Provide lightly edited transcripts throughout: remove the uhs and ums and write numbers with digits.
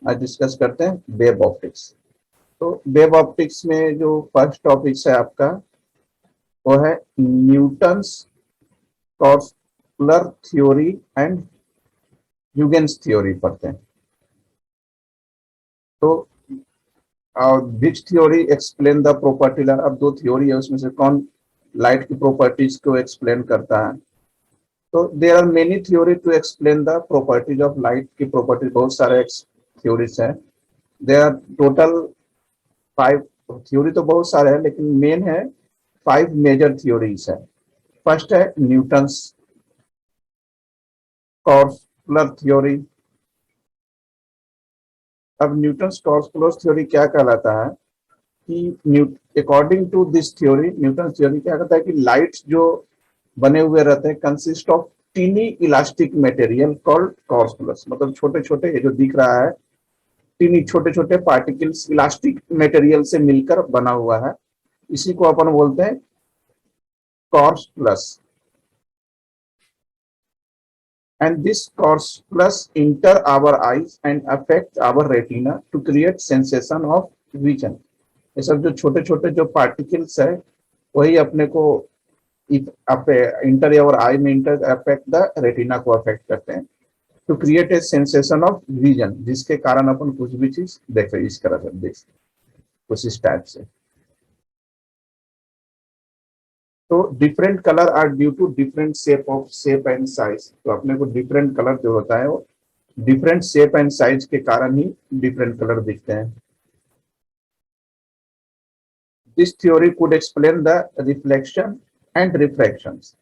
आज डिस्कस करते हैं वेब ऑप्टिक्स। तो वेब ऑप्टिक्स में जो फर्स्ट टॉपिक है आपका वो है Newton's corpuscular theory and Huygens theory पढ़ते हैं। तो which theory explain the property. अब दो थ्योरी है, उसमें से कौन लाइट की प्रॉपर्टीज को एक्सप्लेन करता है। तो there are many theory to explain the properties of light की प्रॉपर्टीज, बहुत सारे थ्योरीज हैं। देयर आर टोटल 5 थ्योरी, तो बहुत सारे हैं लेकिन मेन है 5 मेजर थ्योरीज है। फर्स्ट है न्यूटन्स कॉर्पuscular थ्योरी। अब न्यूटन्स कॉर्पuscular थ्योरी क्या कहलाता है कि according to this theory, Newton theory क्या कहता है कि लाइट जो बने हुए रहते हैं consist of tiny elastic material called corpuscular. मतलब छोटे छोटे, ये जो दिख रहा है टीनी छोटे छोटे पार्टिकल्स इलास्टिक मटेरियल से मिलकर बना हुआ है, इसी को अपन बोलते हैं कॉर्पuscular। And this corpusculus enter our eyes and affect our retina to create sensation of vision। ये सब जो छोटे छोटे जो पार्टिकल्स है वही अपने को इंटर और आई में इंटर अफेक्ट द रेटिना को अफेक्ट करते हैं to create a sensation of vision, जिसके कारण अपन कुछ भी चीज देखे इस तरह से देख कुछ इस टाइप से। तो different colour are due to different shape and size. तो अपने को डिफरेंट कलर जो होता है वो डिफरेंट शेप एंड साइज के कारण ही डिफरेंट कलर दिखते हैं। This theory could explain the reflection and refractions.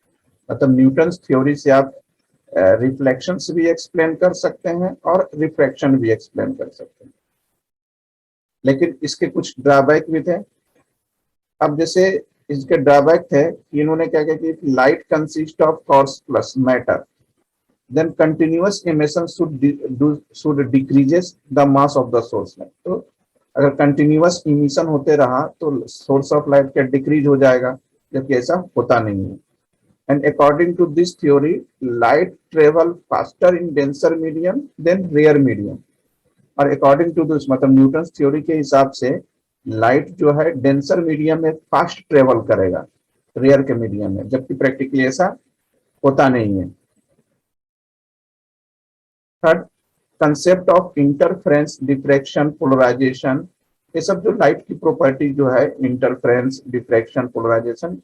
मतलब न्यूटन्स थ्योरी से आप रिफ्लेक्शंस भी एक्सप्लेन कर सकते हैं और रिफ्रैक्शन भी एक्सप्लेन कर सकते हैं, लेकिन इसके कुछ ड्रॉबैक भी थे। अब जैसे इसके ड्रॉबैक थे कि इन्होंने क्या किया कि light consist of corpuscular matter, then continuous emission should decreases the mass of the source light। तो अगर कंटिन्यूअस इमिशन होते रहा तो सोर्स ऑफ लाइट का डिक्रीज हो जाएगा, जबकि ऐसा होता नहीं है। And according to this theory light travel faster in denser medium than rare medium. और अकॉर्डिंग टू दिस मतलब न्यूटन थ्योरी के हिसाब से लाइट जो है डेंसर मीडियम में फास्ट ट्रेवल करेगा रेयर के मीडियम में, जबकि प्रैक्टिकली ऐसा होता नहीं है। Third, concept of interference diffraction polarisation. ये सब जो लाइट की प्रॉपर्टी जो है interference diffraction polarisation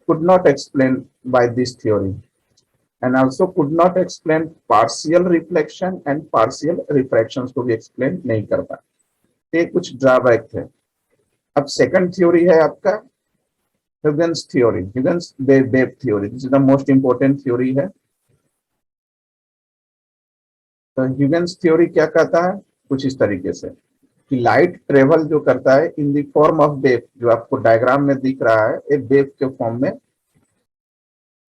could not explain by this theory and also could not explain partial reflection and partial refractions को भी explain नहीं कर पाए। ये कुछ ड्रॉबैक थे। अब सेकंड थ्योरी है आपका Huygens theory, Huygens wave theory. This is the most important theory है। तो ह्यूजेंस थ्योरी क्या कहता है कुछ इस तरीके से कि लाइट ट्रेवल जो करता है इन द फॉर्म ऑफ वेव, जो आपको डायग्राम में दिख रहा है एक वेव के फॉर्म में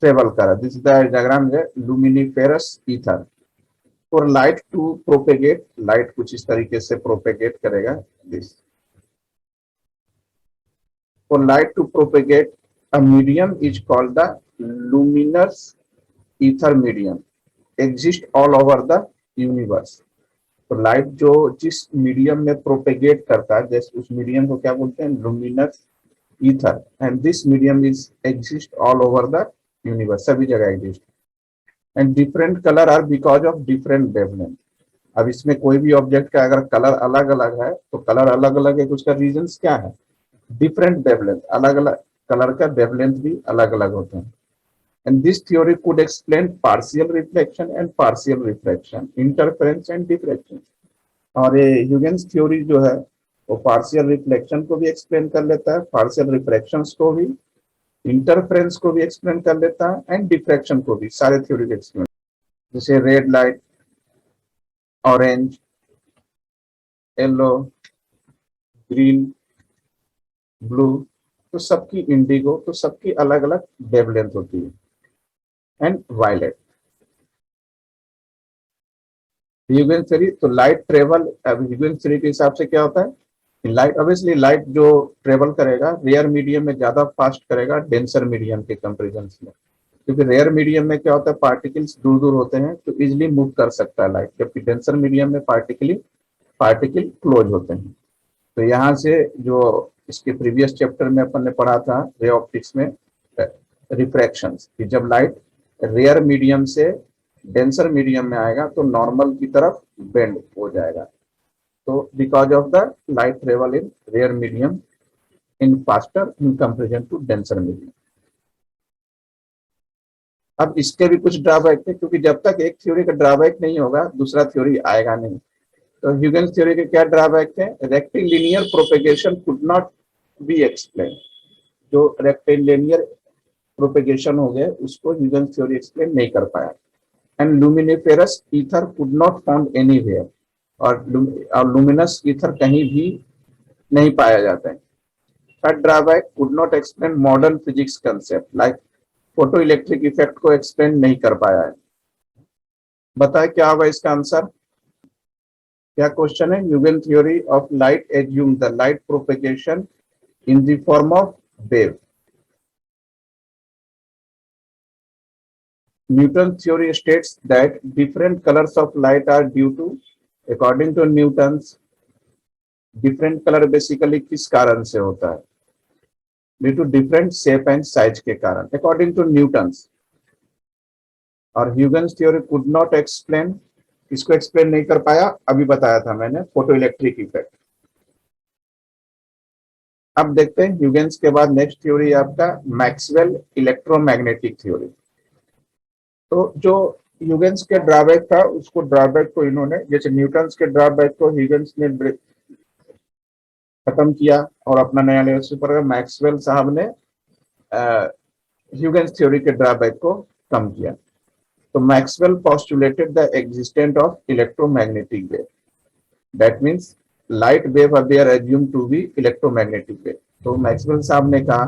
ट्रेवल कर रहा है। दिस इज द डायग्राम है luminiferous ether. For light to propagate, light कुछ इस तरीके से प्रोपेगेट करेगा। This for light to propagate a medium is called the luminous ether medium exist all over the universe. तो लाइट जो जिस medium में प्रोपेगेट करता है, जैसे उस मीडियम को क्या बोलते हैं luminous ether, and this medium is exist all over the universe, सभी जगह exist. And different colour are because of different wavelength. अब इसमें कोई भी ऑब्जेक्ट का अगर कलर अलग अलग है तो कलर अलग अलग है, उसका रीजंस क्या है डिफरेंट वेवलेंथ, अलग अलग कलर का वेवलेंथ भी अलग अलग होते हैं। And this theory could explain partial reflection and partial refraction, interference and diffraction। और ये ह्यूजेंस थ्योरी जो है वो पार्शियल रिफ्लेक्शन को भी एक्सप्लेन कर लेता है, पार्शियल रिफ्रैक्शंस को भी, इंटरफेरेंस को भी एक्सप्लेन कर लेता है एंड डिफ्रैक्शन को भी, सारे थ्योरी को एक्सप्लेन। जैसे red light, orange, yellow, green, blue, तो सबकी इंडिगो, तो सबकी अलग अलग वेवलेंथ होती है। एंड वायलेट ह्यूजेंस थ्योरी, तो लाइट ट्रेवल, अब ह्यूजेंस थ्योरी के हिसाब से क्या होता है कि लाइट ऑब्वियसली लाइट जो ट्रेवल करेगा रेयर मीडियम में ज्यादा फास्ट करेगा डेंसर मीडियम के कंपेरिजन में, क्योंकि रेयर मीडियम में क्या होता है पार्टिकल्स दूर दूर होते हैं तो इजिली मूव कर सकता है लाइट, जबकि डेंसर मीडियम में पार्टिकल पार्टिकल क्लोज होते हैं। तो यहाँ से जो इसके प्रीवियस चैप्टर में अपन ने पढ़ा था रे ऑप्टिक्स में रिफ्रैक्शन, कि जब लाइट रेयर मीडियम से डेंसर मीडियम में आएगा तो नॉर्मल की तरफ बेंड हो जाएगा। तो because of the light travel in rare medium in faster in comparison to denser medium. अब इसके भी कुछ ड्रॉबैक थे, क्योंकि जब तक एक थ्योरी का ड्रॉबैक नहीं होगा दूसरा थ्योरी आएगा नहीं। तो ह्यूजेंस थ्योरी के क्या ड्रॉबैक थे? Rectilinear propagation could not be explain. जो रेक्टिलिनियर प्रोपेगेशन हो गए उसको ह्यूजेंस थ्योरी एक्सप्लेन नहीं कर पाया। And luminiferous ether could not found anywhere, और लुमिनस ईथर कहीं भी नहीं पाया जाता है। Third drawback, could not explain modern physics concept like photo electric effect को एक्सप्लेन नहीं कर पाया है। बताए क्या होगा इसका आंसर? क्या क्वेश्चन है? Huygens theory of light assume the light propagation in the form of wave. Newton's theory states that different colors of light are due to, according to Newton's, different color basically किस कारण से होता है? Due to different shape and size के कारण, according to Newton's। और Huygens theory could not explain, इसको explain नहीं कर पाया, अभी बताया था मैंने, फोटो इलेक्ट्रिक इफेक्ट। अब देखते हैं ह्यूजेंस के बाद नेक्स्ट थ्योरी आपका मैक्सवेल इलेक्ट्रोमैग्नेटिक थ्योरी। तो जो ह्यूजेंस के ड्रॉबैक था उसको ड्रॉबैक को इन्होंने, जैसे न्यूटन्स के ड्रॉबैक को ह्यूजेंस ने खत्म किया और अपना नया लेवल से पर मैक्सवेल साहब ने ह्यूजेंस थ्योरी के ड्रॉबैक को कम किया। तो Maxwell postulated the existence of electromagnetic wave, that means light wave are there assumed to be electromagnetic wave. तो मैक्सवेल साहब ने कहा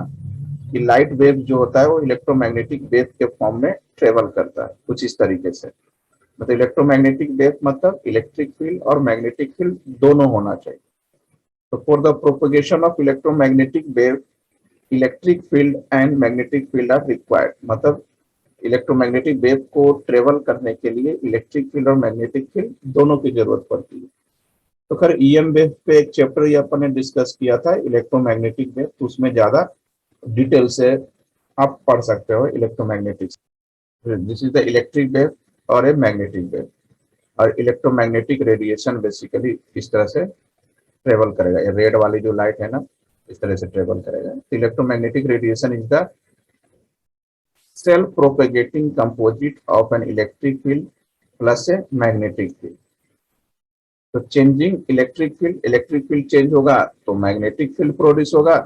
कि लाइट वेव जो होता है वो इलेक्ट्रोमैग्नेटिक वेव के फॉर्म में ट्रेवल करता है, कुछ इस तरीके से। मतलब इलेक्ट्रोमैग्नेटिक वेव मतलब इलेक्ट्रिक फील्ड और मैग्नेटिक फील्ड दोनों होना चाहिए। तो for the propagation of electromagnetic wave electric field and magnetic field are required. मतलब इलेक्ट्रोमैग्नेटिक वेव को ट्रेवल करने के लिए इलेक्ट्रिक फील्ड और मैग्नेटिक फील्ड दोनों की जरूरत पड़ती है। तो खैर ईएम वेव पे एक चैप्टर ये अपन ने डिस्कस किया था इलेक्ट्रोमैग्नेटिक वेव, तो उसमें ज्यादा डिटेल से आप पढ़ सकते हो electromagnetics. This is the electric wave और ए मैग्नेटिक वेव, और इलेक्ट्रोमैग्नेटिक रेडिएशन बेसिकली इस तरह से ट्रेवल करेगा। ये रेड वाली जो लाइट है ना, इस तरह से ट्रेवल करेगा। तो electromagnetic radiation is the self propagating composite of an electric field plus a magnetic field. तो चेंजिंग इलेक्ट्रिक फील्ड चेंज होगा तो मैग्नेटिक फील्ड प्रोड्यूस होगा,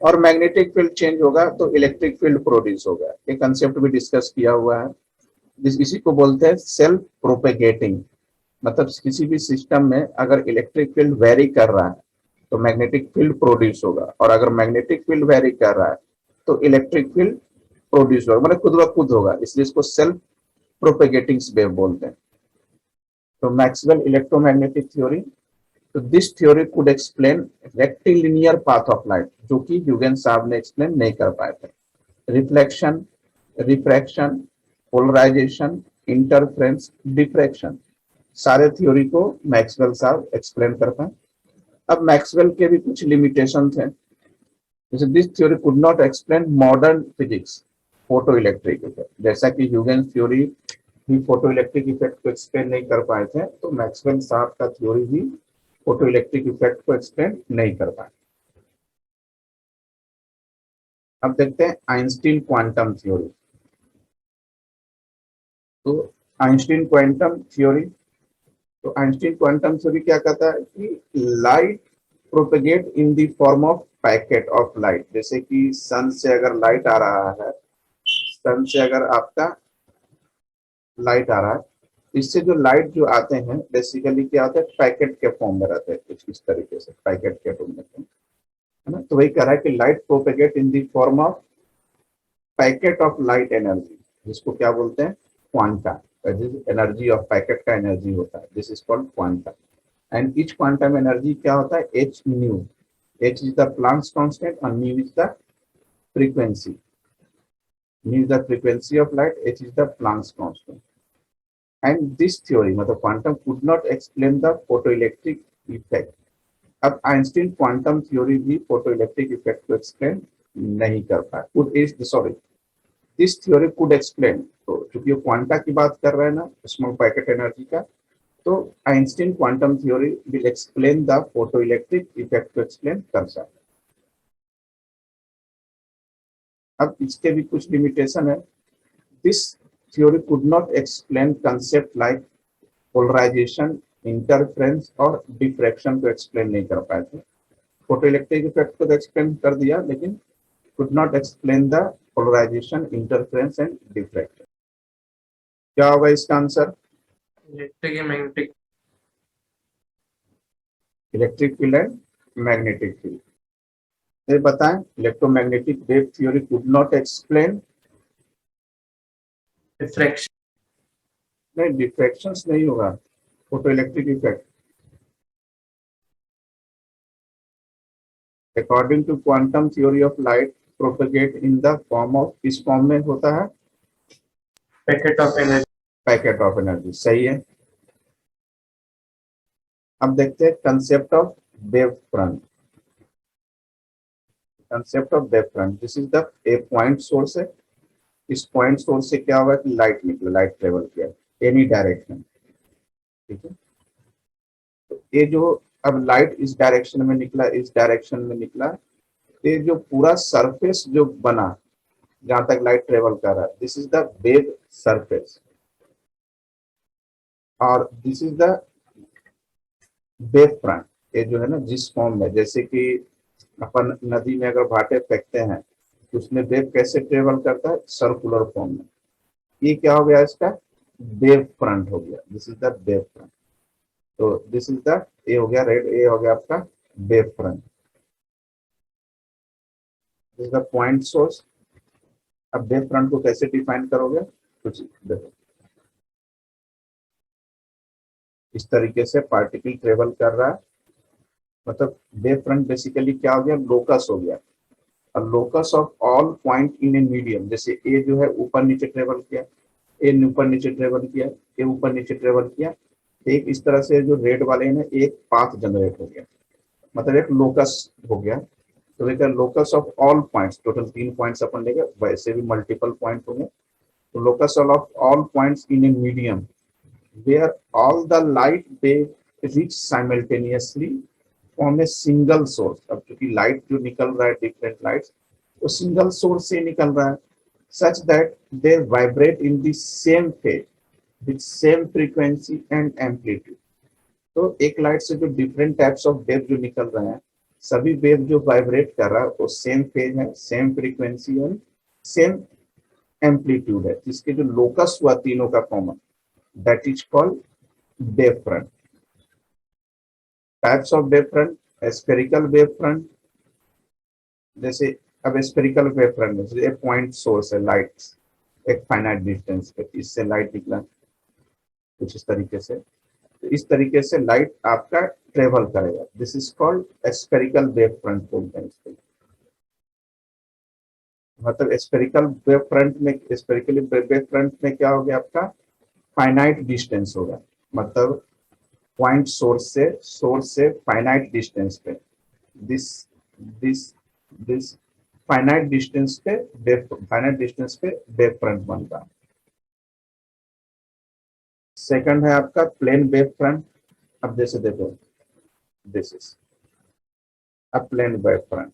और मैग्नेटिक फील्ड चेंज होगा तो इलेक्ट्रिक फील्ड प्रोड्यूस होगा। ये कंसेप्ट भी डिस्कस किया हुआ है। इसी को बोलते हैं सेल्फ प्रोपेगेटिंग। मतलब किसी भी सिस्टम में अगर इलेक्ट्रिक फील्ड वेरी कर रहा है तो मैग्नेटिक फील्ड प्रोड्यूस होगा, और अगर मैग्नेटिक फील्ड वेरी कर रहा है तो इलेक्ट्रिक फील्ड प्रोड्यूस होगा, मतलब खुद ब खुद होगा। इसलिए इसको सेल्फ प्रोपेगेटिंग वेव बोलते हैं। तो मैक्सवेल इलेक्ट्रोमैग्नेटिक थ्योरी, तो this theory could explain rectilinear path of light, जो कि ह्यूजेंस साहब ने एक्सप्लेन नहीं कर पाए थे। Reflection, refraction, polarisation, interference, diffraction, सारे थ्योरी को मैक्सवेल साहब एक्सप्लेन कर पाए। अब मैक्सवेल के भी कुछ लिमिटेशन थे, जैसे this theory could not explain modern physics photo electric effect. जैसा कि ह्यूजेंस थ्योरी भी फोटो इलेक्ट्रिक इफेक्ट को एक्सप्लेन नहीं कर पाए थे, तो मैक्सवेल साहब का थ्योरी भी फोटो इलेक्ट्रिक इफेक्ट को एक्सप्लेन नहीं कर पाए। अब देखते हैं आइंस्टीन क्वांटम थ्योरी। तो आइंस्टीन क्वांटम थ्योरी, तो आइंस्टीन क्वांटम थ्योरी क्या कहता है कि light propagate in the form of packet of light. जैसे कि सन से अगर लाइट आ रहा है, सन से अगर आपका लाइट आ रहा है, इससे जो लाइट जो आते हैं बेसिकली क्या होता है, पैकेट के फॉर्म में रहते हैं, कुछ इस तरीके से पैकेट के फॉर्म में, है ना। तो वही कह रहा है कि light propagate in the form of packet of light energy, जिसको क्या बोलते हैं, क्वांटा। एनर्जी ऑफ पैकेट का एनर्जी होता है, this is called quanta. And each quantum energy क्या होता है, H nu. H is the Planck's constant और nu is the frequency. Nu is the frequency of light, H is the Planck's constant. And this theory, मतलब quantum, could not explain the photoelectric effect. अब Einstein quantum theory भी photo electric effect को explain नहीं कर पाया। Could is sorry this theory could explain, तो चूंकि वो क्वांटा की बात कर रहे हैं ना, स्मॉल पैकेट एनर्जी का, तो Einstein quantum theory will explain the photo electric effect को एक्सप्लेन कर सकता। अब इसके भी कुछ लिमिटेशन है। This theory could not explain concept like polarisation, interference और डिफ्रैक्शन को एक्सप्लेन नहीं कर पाए थे। फोटो इलेक्ट्रिक इफेक्ट को तो एक्सप्लेन कर दिया, लेकिन could not explain the polarization, interference and diffraction। क्या होगा इसका answer? Electric magnetic. Electric field and magnetic field. ये बताएं, electromagnetic wave theory could not explain, diffraction. नहीं डिफ्रैक्शंस नहीं होगा, photo electric effect. According to quantum theory of light propagate in the form of, किस फॉर्म में होता है? Packet of energy. Packet of energy, सही है। अब देखते हैं concept of wave front. Concept of wave front, this is the a point source है। इस पॉइंट सोर्स से क्या होगा कि लाइट निकले, लाइट ट्रेवल किया एनी डायरेक्शन, ठीक है। तो ये जो अब लाइट इस डायरेक्शन में निकला, इस डायरेक्शन में निकला, ये जो पूरा सरफेस जो बना जहां तक लाइट ट्रेवल कर रहा है, this is the wave surface, और this is the wave front. ये जो है ना, जिस फॉर्म में, जैसे कि अपन नदी में अगर भाटे फेंकते हैं तो उसमें वेव कैसे ट्रेवल करता है? सर्कुलर फॉर्म में। ये क्या हो गया इसका? वेव फ्रंट हो गया, this is the wave front. तो दिस इज द, ये हो गया रेड, ये हो गया आपका wave front, this is the point source. अब वेव फ्रंट को कैसे डिफाइन करोगे? कुछ देखो, इस तरीके से पार्टिकल ट्रेवल कर रहा है, मतलब वेव फ्रंट बेसिकली क्या हो गया? लोकस हो गया, और locus of all point in a medium. जैसे ए जो है ऊपर नीचे ट्रेवल किया, ए ऊपर नीचे ट्रेवल किया, ए ऊपर नीचे ट्रेवल किया, एक इस तरह से जो रेड वाले हैं एक पाथ जनरेट हो गया, मतलब एक लोकस हो गया। तो देखिए locus of all points, total 3 points अपन लेंगे, वैसे भी मल्टीपल पॉइंट होंगे। तो locus of all points in a medium where all the light wave reach simultaneously from a single source. अब क्योंकि लाइट जो निकल रहा है, डिफरेंट लाइट्स, तो सिंगल सोर्स से निकल रहा है, such that they vibrate in the same phase with same frequency and amplitude. तो एक लाइट से जो डिफरेंट टाइप्स ऑफ वेव जो निकल रहे हैं, सभी वेव जो वाइब्रेट कर रहा है वो सेम फेज है, सेम फ्रीक्वेंसी और सेम एम्पलीट्यूड है, जिसके जो लोकस हुआ तीनों का common, that is called wave front. Types of wave front, spherical wave front, जैसे अब स्फेरिकल वेव फ्रंट में एक पॉइंट सोर्स है लाइट, एक फाइनाइट डिस्टेंस पे, इससे लाइट निकला कुछ इस तरीके से, तो इस तरीके से लाइट आपका ट्रेवल करेगा, this is called spherical wave front बोलते हैं इसको। मतलब स्फेरिकल वेव फ्रंट में, स्फेरिकल वेव फ्रंट में क्या हो गया आपका? फाइनाइट डिस्टेंस होगा, मतलब पॉइंट सोर्स से फाइनाइट डिस्टेंस पे, this this this finite distance पे वेव फ्रंट बनता है। सेकंड है आपका प्लेन वेव फ्रंट। अब जैसे देखो, this is a plane wave front.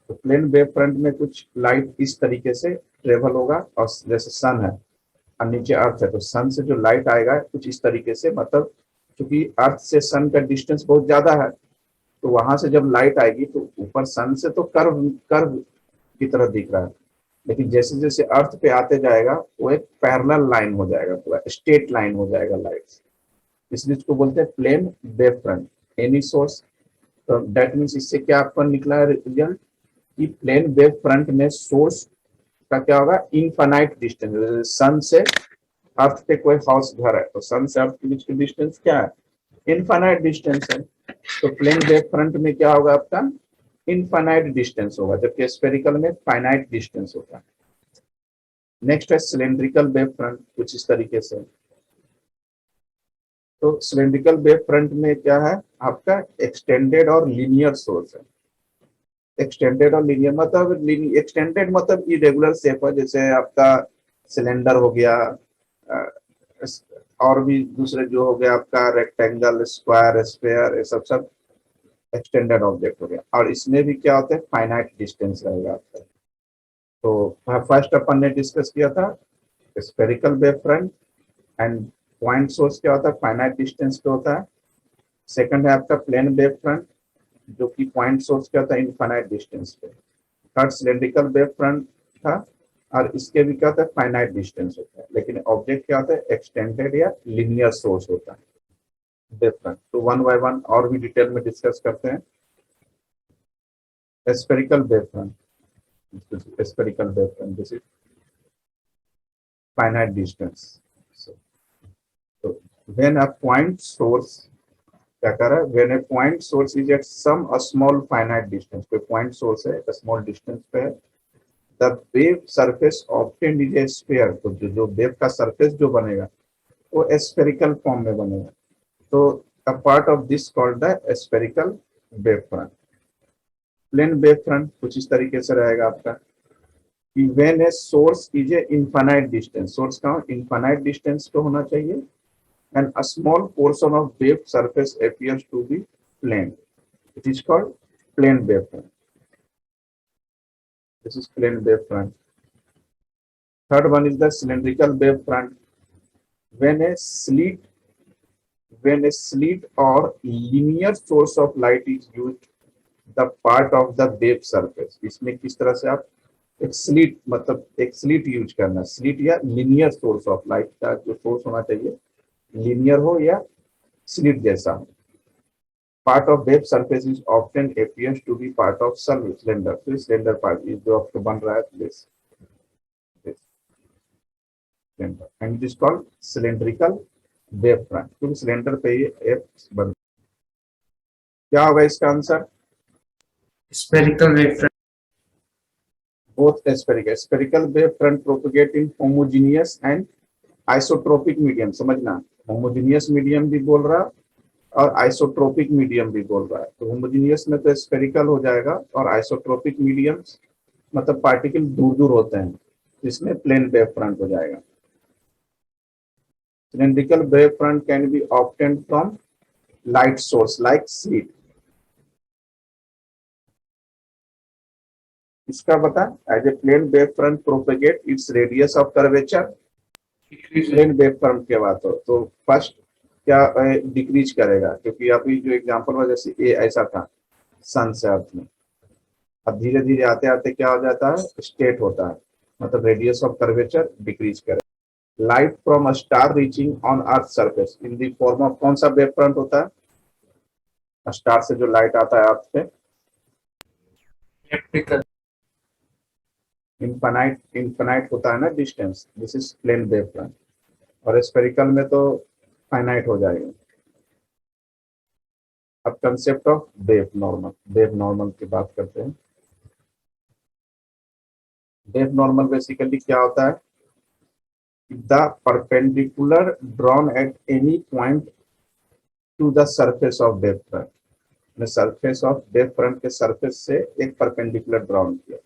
तो प्लेन वेव फ्रंट में कुछ लाइट इस तरीके से ट्रेवल होगा, और जैसे सन है और नीचे अर्थ है, तो सन से जो लाइट आएगा कुछ इस तरीके से, मतलब क्योंकि अर्थ से सन का डिस्टेंस बहुत ज्यादा है, तो वहां से जब लाइट आएगी तो ऊपर सन से तो कर्व कर्व की तरह दिख रहा है, लेकिन जैसे जैसे अर्थ पे आते जाएगा वो एक पैरेलल लाइन हो जाएगा, पूरा स्ट्रेट लाइन हो जाएगा लाइट, इसलिए इसको बोलते हैं plane wave front. Any source, तो दैट मीन्स इससे क्या आपका निकला है रिजल्ट कि प्लेन वेव फ्रंट में सोर्स का क्या होगा? Infinite distance. सन से अर्थ पे कोई हाउस घर है, तो सन से अर्थ के बीच की डिस्टेंस क्या है? इनफाइनाइट डिस्टेंस है। तो प्लेन वेव फ्रंट में क्या होगा आपका? इनफाइनाइट डिस्टेंस होगा, जबकि स्फेरिकल में फाइनाइट डिस्टेंस होगा। नेक्स्ट है सिलेंड्रिकल वेव फ्रंट, कुछ इस तरीके से। तो सिलेंड्रिकल वेव फ्रंट में क्या है? आपका एक्सटेंडेड और लीनियर सोर्स है। एक्सटेंडेड और लीनियर मतलब एक्सटेंडेड मतलब इरेगुलर शेप है, जैसे आपका सिलेंडर हो गया, अ, और भी दूसरे जो हो गया आपका रेक्टेंगल, स्क्वायर, स्फेयर, ये सब सब एक्सटेंडेड ऑब्जेक्ट हो गया। और इसमें भी क्या होता है, फाइनाइट डिस्टेंस रहेगा आपका। तो फर्स्ट अपन ने डिस्कस किया था spherical wave front end point source क्या होता है, फाइनाइट डिस्टेंस पे होता है। सेकंड है आपका प्लेन वेव फ्रंट, जो कि पॉइंट सोर्स क्या होता है, इनफाइनाइट डिस्टेंस पे। थर्ड सिलेंड्रिकल वेव फ्रंट था, और इसके भी क्या होता है, फाइनाइट डिस्टेंस होता है, लेकिन ऑब्जेक्ट क्या होता है, एक्सटेंडेड या लिनियर सोर्स होता है वेव फ्रंट। तो वन बाय वन और भी डिटेल में डिस्कस करते हैं। Spherical wave front, spherical wave front, this is finite distance. तो व्हेन अ पॉइंट सोर्स क्या कर रहा है, when a point source is at some small finite distance, कोई पॉइंट सोर्स है स्मॉल डिस्टेंस पे है, the wave surface obtained is a sphere. तो जो वेव का सरफेस जो बनेगा वो स्फेरिकल फॉर्म में बनेगा। तो a part of this called the spherical wave front. Plane wave front कुछ इस तरीके से रहेगा आपका कि when a source is a infinite distance, source का इनफाइनाइट डिस्टेंस पे होना चाहिए, and a small portion of wave surface appears to be plane. It is called plane wavefront. This is plane wavefront. Third one is the cylindrical wavefront. When a slit, when a slit or linear source of light is used, the part of the wave surface. इसमें किस तरह से आप एक slit मतलब एक slit use करना, slit या लिनियर सोर्स ऑफ लाइट का जो सोर्स होना चाहिए लिनियर हो या स्लिट जैसा हो। Part of wave surface is often appears to be part of cylinder. तो सिलेंडर पार्ट ये जो आपको बन रहा है this cylinder and it is called cylindrical wave front, क्योंकि सिलेंडर पे ये एफ बन। क्या होगा इसका answer, Spherical wavefront. both spherical wave front propagate in homogeneous and isotropic medium। समझना, homogeneous medium भी बोल रहा और आइसोट्रोपिक मीडियम भी बोल रहा है। तो होमोजेनियस में तो स्फेरिकल हो जाएगा, और आइसोट्रोपिक मीडियम मतलब पार्टिकल दूर दूर होते हैं, इसमें प्लेन वेव फ्रंट हो जाएगा। Cylindrical wave front can be obtained from light source like slit. इसका बता, as a plane wave front propagate its radius of curvature. Plane wave front की बात हो तो फर्स्ट क्या डिक्रीज करेगा, क्योंकि अभी जो एग्जांपल हुआ जैसे ए ऐसा था सन से अर्थ में, अब धीरे धीरे आते आते क्या हो जाता है, स्टेट होता है, मतलब रेडियस ऑफ कर्वेचर डिक्रीज करे। Light from a star reaching on earth surface in the form of कौन सा वेव फ्रंट होता है, स्टार से जो लाइट आता है अर्थ पे, Elliptical. इनफाइनाइट इनफाइनाइट होता है ना distance, this is plane wave front. और स्फेरिकल में तो फाइनाइट हो जाएगा। अब कंसेप्ट ऑफ वेव नॉर्मल की बात करते हैं। वेव नॉर्मल बेसिकली क्या होता है, the perpendicular drawn at any point two the surface of wave front. Surface of wave front के सरफेस से एक परपेंडिकुलर ड्रॉन किया,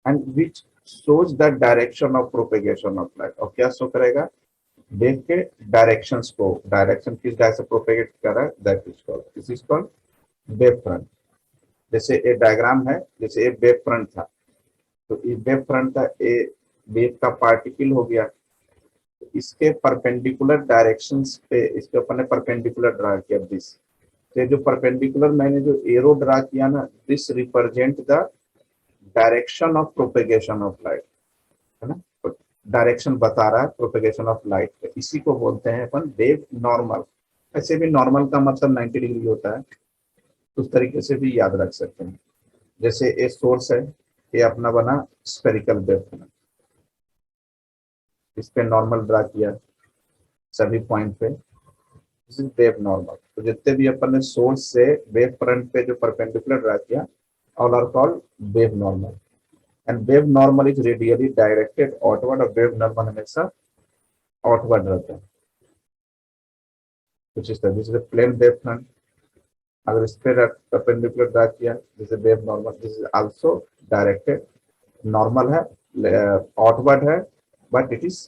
and which shows the direction of propagation of light. और क्या show करेगा, वेव के डायरेक्शंस को, direction किस डायरेक्शन से प्रोपेगेट कर रहा है, that is called, this is called wave front. जैसे ये डायग्राम है, जैसे ये वेव फ्रंट था, तो ये वेव फ्रंट का ये वेव का पार्टिकल हो गया, तो इसके परपेंडिकुलर डायरेक्शंस पे इसके अपन ने परपेंडिकुलर ड्रा किया दिस। तो जो परपेंडिकुलर मैंने जो एरो ड्रा किया ना, this represent the direction of propagation of light, है ना, तो डायरेक्शन बता रहा है प्रोपेगेशन ऑफ लाइट, इसी को बोलते हैं अपन वेव नॉर्मल। ऐसे भी नॉर्मल का मतलब 90 डिग्री होता है, उस तरीके से भी याद रख सकते हैं। जैसे ये सोर्स है, ये अपना बना स्फेरिकल वेव फ्रंट, इस पे नॉर्मल ड्रा किया सभी पॉइंट पे, दिस इज वेव नॉर्मल। तो जितने भी अपन ने सोर्स से वेव फ्रंट पे जो परपेंडिकुलर ड्रा किया, all are called wave normal. And wave normal is radially directed outward, और वेव नॉर्मल हमेशा आउटवर्ड रहता है। कुछ इस तरह, जैसे प्लेन वेव फ्रंट, अगर इस पे परपेंडिकुलर ड्रा किया जैसे wave normal, this is also directed, normal है, आउटवर्ड है, but it is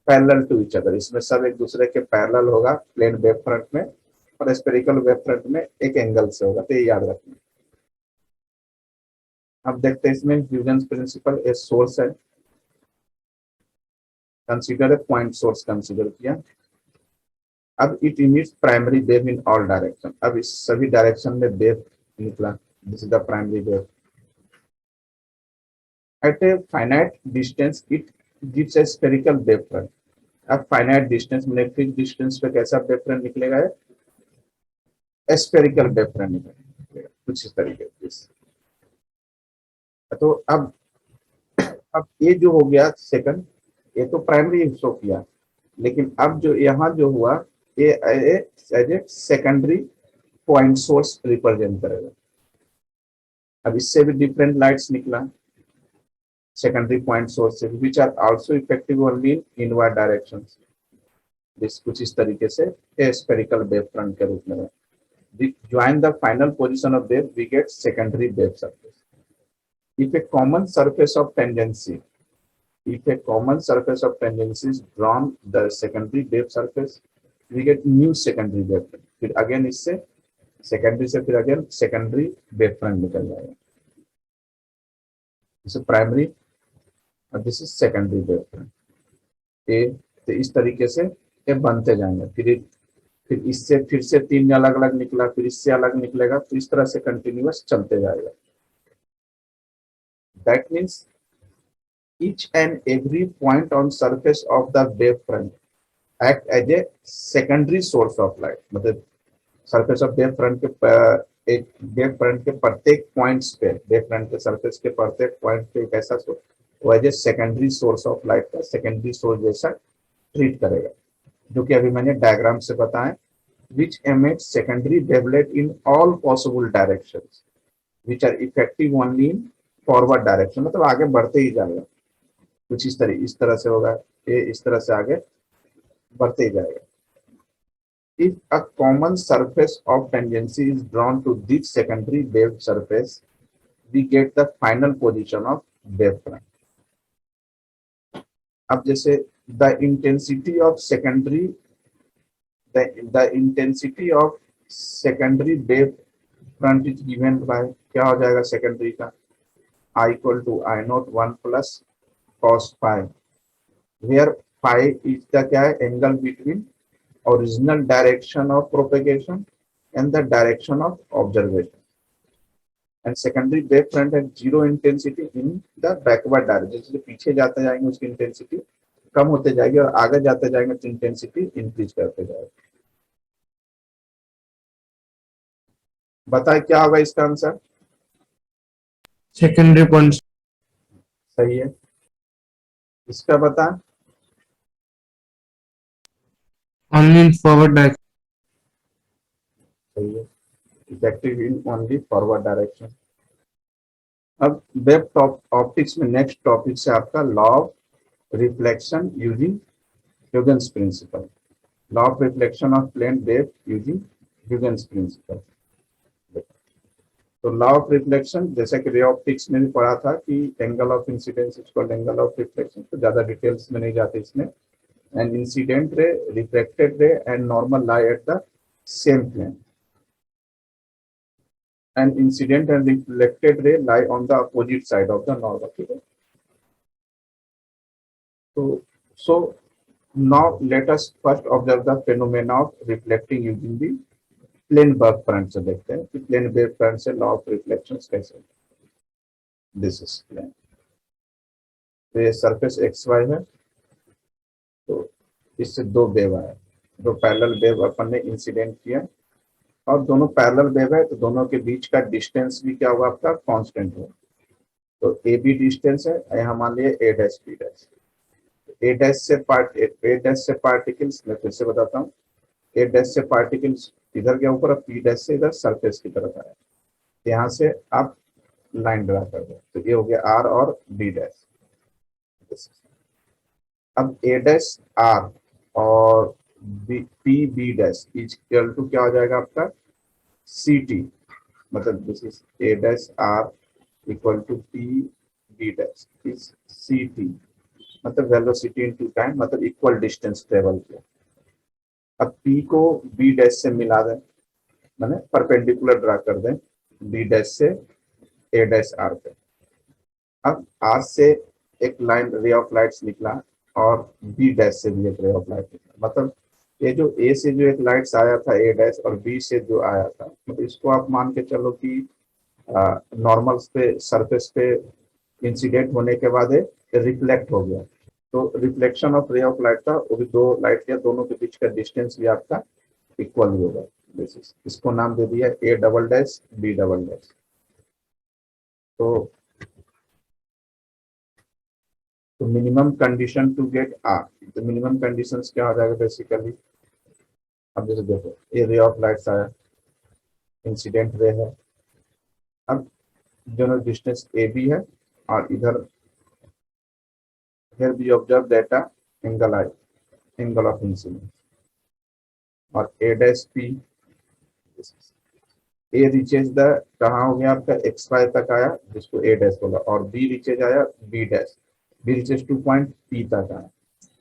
parallel to each other, इसमें सब एक दूसरे के पैरेलल होगा प्लेन वेव फ्रंट में, और स्पेरिकल वेव फ्रंट में एक एंगल से होगा, तो ये याद रखना। अब देखते हैं इसमें ह्यूजेंस प्रिंसिपल, ए सोर्स है, consider a point source consider किया। अब it emits primary wave in all direction, अब इस सभी डायरेक्शन में वेव निकला, this is the primary wave. At a finite distance it gives a spherical wave front. अब finite distance में fix distance पे कैसा वेव फ्रंट निकलेगा, स्फेरिकल वेव फ्रंट निकलेगा कुछ इस तरीके से। तो अब ये जो हो गया सेकंड, ये तो प्राइमरी शो किया, लेकिन अब जो यहाँ जो हुआ ये as a secondary point source represent करेगा। अब इससे भी डिफरेंट लाइट्स निकला सेकेंडरी पॉइंट सोर्स से, which are also effective only in inward directions. This कुछ इस तरीके से स्फेरिकल वेव फ्रंट के रूप में। Join the final position of wave, we get secondary wave surface. If a common surface of tangency, if a common surface of tangency is drawn the secondary wave surface, we get new secondary wave front. फिर again इससे secondary से फिर again secondary wave front निकल जाएगा। This is primary और this is secondary wave front. ये तो इस तरीके से ये बनते जाएंगे। फिर इससे फिर से तीन अलग अलग निकला, फिर इससे अलग निकलेगा, तो इस तरह से कंटिन्यूअस चलते जाएगा। That means each and every point on surface of the wave front act as a secondary source of light। मतलब surface of wave front के एक वेव फ्रंट के प्रत्येक पॉइंट्स पे, वेव फ्रंट के सरफेस के प्रत्येक पॉइंट पे एक ऐसा सोर्स, वो as a secondary source of light का सेकेंडरी सोर्स जैसा ट्रीट करेगा, जो कि अभी मैंने डायग्राम से बताया। which emits secondary wavelet in all possible directions, which are effective only in forward direction, मतलब आगे बढ़ते ही जाएगा कुछ इस तरह से होगा, ये इस तरह से आगे बढ़ते ही जाएगा। If a common surface of tangency is drawn to this secondary wave surface, we get the final position of wave front. अब जैसे the intensity of secondary the intensity of secondary wave front is given by, क्या हो जाएगा secondary का, I equal to I naught 1 plus cos phi, where phi is the क्या है angle between original direction of propagation and the direction of observation, and secondary wave front has zero intensity in the backward direction। जैसे पीछे जाते जाएंगे उसकी intensity कम होते जाएगी और आगे जाते जाएंगे तो इंटेंसिटी इंक्रीज करते जाएगी। बताए क्या होगा इसका आंसर? secondary points सही है। इसका बता, only in forward direction. सही है, effective in only forward direction. अब वेब ऑप्टिक्स में नेक्स्ट टॉपिक से आपका law of reflection using Huygens principle, law of reflection of plane wave using Huygens principle. तो लॉ ऑफ रिफ्लेक्शन जैसे कि ray optics में भी पढ़ा था कि angle of incidence equal angle of reflection, तो ज्यादा डिटेल्स में नहीं जाते इसमें। And incident ray, reflected ray and normal lie at the same plane, and incident and reflected ray lie on the opposite side of the normal। ठीक है, so now let us first observe the phenomena of reflecting using the plane wave front से देखते हैं कि plane wave front से law of reflection कैसे। This is plane, तो ये सरफेस एक्स वाई है, तो इससे दो वेव आए, दो पैरेलल वेव अपन ने इंसिडेंट किया, और दोनों पैरेलल वेव है तो दोनों के बीच का डिस्टेंस भी क्या हुआ आपका कांस्टेंट है। तो ए बी डिस्टेंस है, यहाँ मान लिया ए dash B dash, A dash से पार्टिकल्स, मैं फिर से बताता हूँ, ए डैश से पार्टिकल्स इधर के ऊपर, पी डैश से इधर सरफेस की तरफ आया, यहाँ से आप लाइन ड्रा कर दो, तो ये हो गया आर और बी डैश। अब ए डैश आर और P B dash is equal to क्या हो जाएगा आपका सी टी, मतलब this is A dash R equal to P B dash is C T, मतलब वेलोसिटी इनटू टाइम, मतलब इक्वल डिस्टेंस ट्रेवल किया। अब पी को बी डैश से मिला दें, मैंने परपेंडिकुलर ड्रा कर दें बी डैश से ए डैश आर पे। अब आर से एक लाइन रे ऑफ लाइट्स निकला और बी डैश से भी एक रे ऑफ लाइट निकला, मतलब ये जो ए से जो एक लाइट्स आया था ए डैश और बी से जो आया था, मतलब इसको आप मान के चलो कि नॉर्मल पे सरफेस पे इंसिडेंट होने के बाद रिफ्लेक्ट हो गया, तो रिफ्लेक्शन ऑफ रे ऑफ लाइट था, वो भी दो लाइट के दोनों के बीच का डिस्टेंस भी आपका इक्वल ही होगा। इसको नाम दे दिया A double dash B double dash. तो minimum condition to get R, तो मिनिमम कंडीशंस क्या हो जाएगा बेसिकली, अब जैसे देखो ये रे ऑफ लाइट्स आया, इंसिडेंट रे है, अब दोनों डिस्टेंस ए बी है और इधर here we observe that angle I, angle of incidence, और a dash p, a reaches the कहाँ हो गया आपका एक्स वाई तक आया जिसको a dash बोला, और b reaches आया b dash, b reaches to point p तक आया,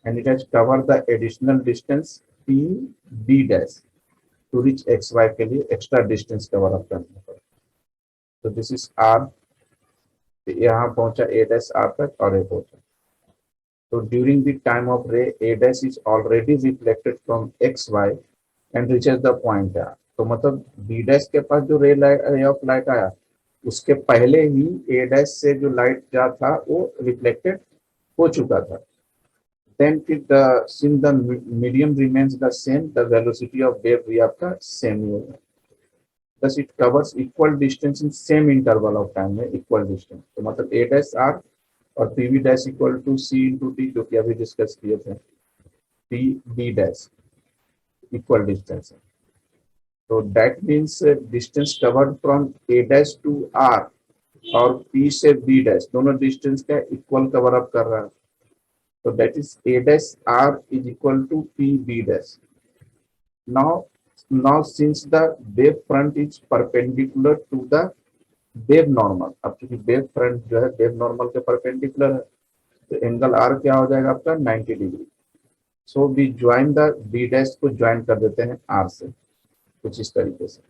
and it has covered the additional distance p b dash to reach x y के लिए एक्स्ट्रा डिस्टेंस कवर अप करना पड़ा। तो दिस इज r, यहाँ पहुंचा a dash r तक और a पहुंचा। So during the time of ray, a dash is already reflected from x, y and reaches the point R. तो मतलब b dash के पास जो रे ऑफ लाइट आया उसके पहले ही a dash से जो लाइट जा था वो रिफ्लेक्टेड हो चुका था। Then since the medium remains the same, the velocity of wave भी आपका सेम ही होगा। Thus it covers equal distance in same interval of time में equal distance। तो मतलब a dash r और P V dash equal to C into T, जो कि अभी डिस्कस किए थे, P B dash equal distance है। तो that means distance covered from A dash to R और पी से बी डैश दोनों डिस्टेंस का इक्वल कवर अप कर रहा है, तो that is A dash R is equal to P B dash. Now now since the wave front is perpendicular to the wave normal, अब चूंकि वेव फ्रंट जो है वेव नॉर्मल के परपेंडिकुलर है, तो एंगल आर क्या हो जाएगा आपका 90 degree. So we join the B dash को ज्वाइन कर देते हैं आर से, कुछ इस तरीके से।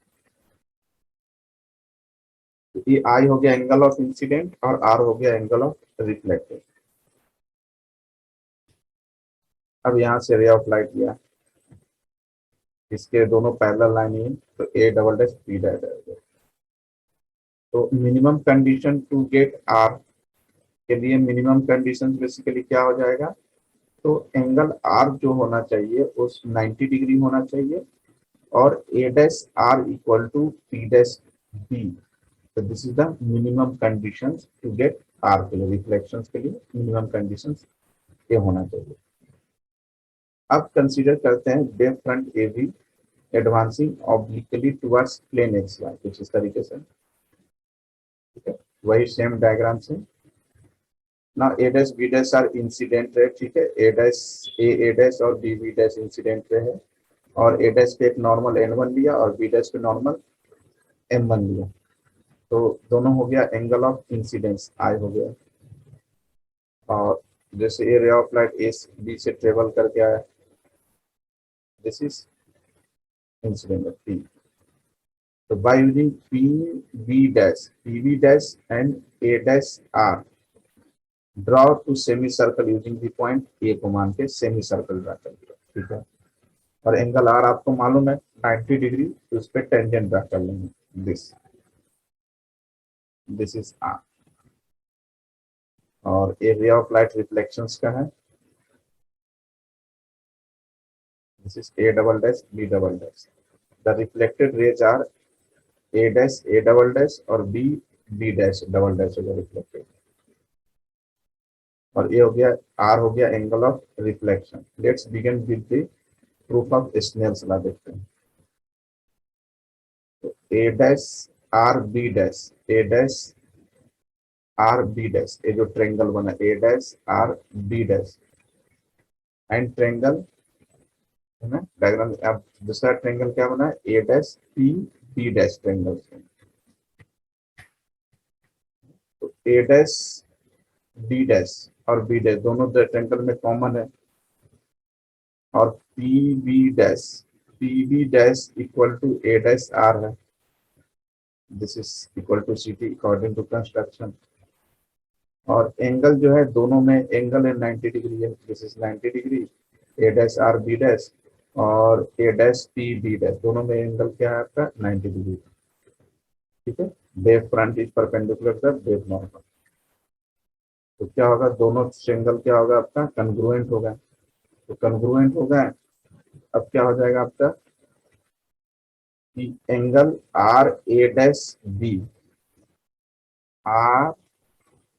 तो ये आई हो गया एंगल ऑफ इंसिडेंट और आर हो गया एंगल ऑफ रिफ्लेक्टेड। अब यहाँ से रे ऑफ लाइट लिया, इसके दोनों पैरेलल लाइन ही, तो A double dash B dash. तो minimum condition to get R के लिए मिनिमम कंडीशन बेसिकली क्या हो जाएगा, तो एंगल आर जो होना चाहिए उस 90 डिग्री होना चाहिए और A dash R equal to P dash B. तो this is the minimum conditions to get R के लिए, रिफ्लेक्शंस के लिए मिनिमम कंडीशंस ये होना चाहिए। अब कंसीडर करते हैं wave front A B advancing obliquely towards plane X Y, कुछ इस तरीके से, ठीक है, वही सेम डायग्राम से। ना A dash B dash R incident ray, ठीक है, ए डैश और बी डैश इंसिडेंट रे है, और ए डैश पे एक नॉर्मल n1 लिया और बी डैश पे नॉर्मल m1 लिया, तो दोनों हो गया एंगल ऑफ इंसिडेंस आई हो गया। और जैसे a ray of light A B से ट्रेवल करके आया, this is incident of P. तो by using P V dash and A dash R, draw two semi circle using the point A को मान के सेमी सर्कल ड्रा कर दिया, ठीक है। और एंगल आर आपको मालूम है 90 डिग्री, तो उस पर टेंजेंट ड्रा कर लेंगे, दिस इज आर। और एरिया ऑफ लाइट रिफ्लेक्शंस का है, this is A double dash B double dash. The reflected rays are A dash A double dash और B B dash double dash हो गया reflected. और ये हो गया आर हो गया angle of reflection. Let's begin with the proof of Snell's law, देखते हैं। तो A dash R B dash, A dash R B dash, ये जो ट्रेंगल बना A dash R B dash and triangle है ना। डायग्राम अब दूसरा ट्रायंगल क्या बना है, A dash P B dash triangle. तो ए डैश डी डैश और बी डैश दोनों ट्रायंगल में कॉमन है, और P B dash equal to A dash R है। This is equal to C T according to construction. और angle जो है दोनों में एंगल है 90 डिग्री है। This is 90 degree, A dash R B dash और A dash P B dash दोनों में एंगल क्या है आपका 90 डिग्री। ठीक है, wave front is perpendicular the wave normal. तो क्या होगा, दोनों एंगल क्या होगा आपका कन्ग्रुएंट होगा। तो कन्ग्रुएंट होगा, अब क्या हो जाएगा आपका कि angle R A dash B, R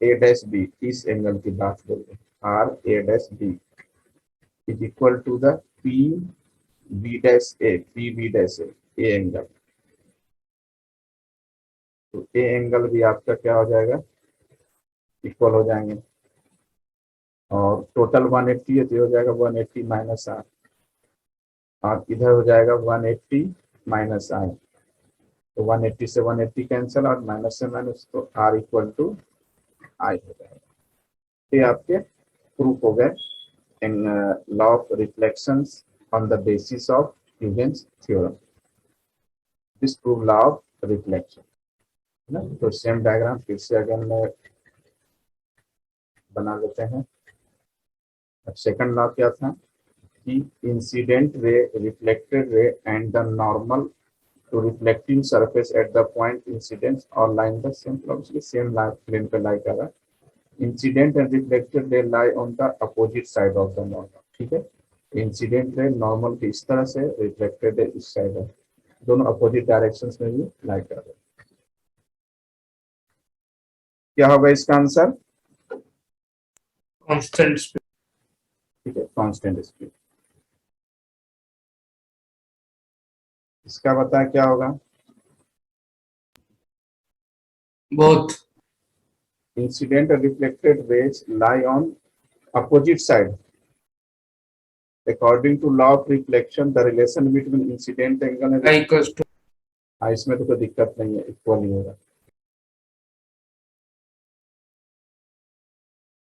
A dash B, इस एंगल की बात कर रहे हैं, R A dash B is equal to the P B dash A, P B dash A angle. तो ए एंगल भी आपका क्या हो जाएगा, इक्वल हो जाएंगे। और टोटल 180 है तो ये हो जाएगा 180 माइनस आर, और इधर हो जाएगा 180 माइनस आई। तो 180 से 180 कैंसिल और माइनस से माइनस, तो आर इक्वल टू आई हो जाएगा। ये आपके प्रूफ हो गए in law of reflections on the basis of Huygens theorem. This prove law of reflection, है ना। तो सेम डायग्राम फिर से अगर मैं बना लेते हैं। अब सेकंड लॉ क्या था कि incident ray, reflected ray and the normal to reflecting surface at the point incidence और line the same plane, same plane पे लाई कर रहा है। Incident and reflected ray lie on the opposite side of the normal. ठीक है, incident ray normal के इस तरह से, रिफ्लेक्टेड रे इस साइड है, दोनों अपोजिट डायरेक्शंस में भी लाई कर रहे हैं। क्या होगा इसका आंसर, Constant speed. ठीक है, कांस्टेंट स्पीड। इसका बताया क्या होगा, Both. Incident and reflected rays lie on opposite side. According to law of reflection, the relation between incident angle and I equals to इसमें तो कोई दिक्कत नहीं है, इक्वल ही होगा।